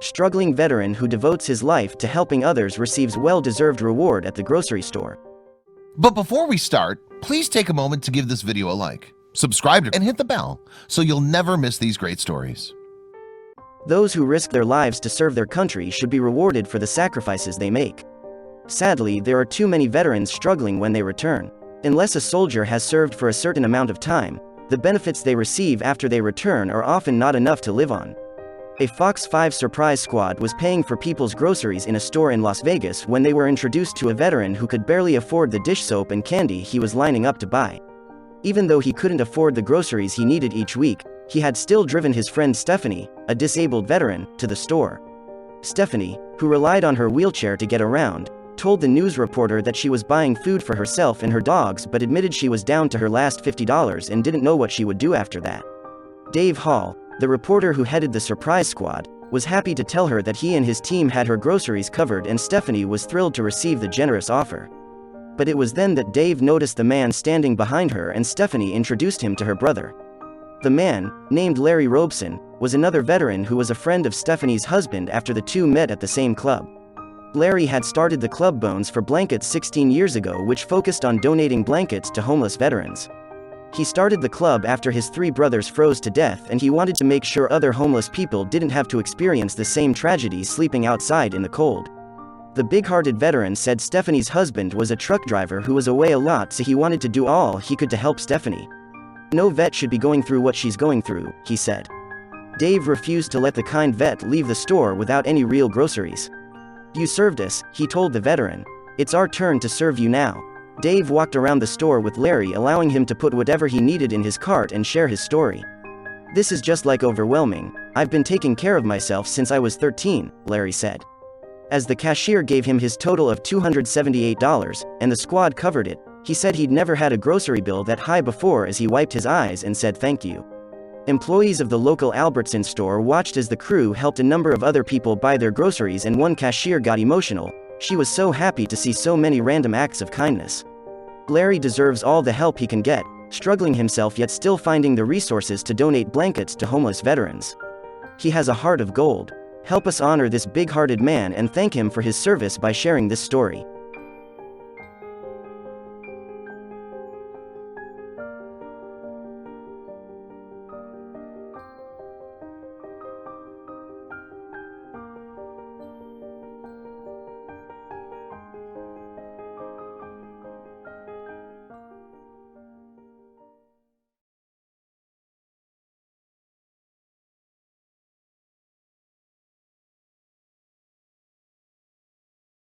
Struggling veteran who devotes his life to helping others receives well-deserved reward at the grocery store. But before we start, please take a moment to give this video a like, subscribe and hit the bell so you'll never miss these great stories. Those who risk their lives to serve their country should be rewarded for the sacrifices they make. Sadly, there are too many veterans struggling when they return. Unless a soldier has served for a certain amount of time, the benefits they receive after they return are often not enough to live on. A Fox 5 surprise squad was paying for people's groceries in a store in Las Vegas when they were introduced to a veteran who could barely afford the dish soap and candy he was lining up to buy. Even though he couldn't afford the groceries he needed each week, he had still driven his friend Stephanie, a disabled veteran, to the store. Stephanie, who relied on her wheelchair to get around, told the news reporter that she was buying food for herself and her dogs but admitted she was down to her last $50 and didn't know what she would do after that. Dave Hall, the reporter who headed the surprise squad, was happy to tell her that he and his team had her groceries covered, and Stephanie was thrilled to receive the generous offer. But it was then that Dave noticed the man standing behind her, and Stephanie introduced him to her brother. The man, named Larry Robeson, was another veteran who was a friend of Stephanie's husband after the two met at the same club. Larry had started the club Bones for Blankets 16 years ago, which focused on donating blankets to homeless veterans. He started the club after his three brothers froze to death, and he wanted to make sure other homeless people didn't have to experience the same tragedies sleeping outside in the cold. The big-hearted veteran said Stephanie's husband was a truck driver who was away a lot, so he wanted to do all he could to help Stephanie. No vet should be going through what she's going through, he said. Dave refused to let the kind vet leave the store without any real groceries. "You served us," he told the veteran. "It's our turn to serve you now." Dave walked around the store with Larry, allowing him to put whatever he needed in his cart and share his story. "This is just like overwhelming. I've been taking care of myself since I was 13, Larry said. As the cashier gave him his total of $278, and the squad covered it, he said he'd never had a grocery bill that high before as he wiped his eyes and said thank you. Employees of the local Albertson store watched as the crew helped a number of other people buy their groceries, and one cashier got emotional. She was so happy to see so many random acts of kindness. Larry deserves all the help he can get, struggling himself yet still finding the resources to donate blankets to homeless veterans. He has a heart of gold. Help us honor this big-hearted man and thank him for his service by sharing this story.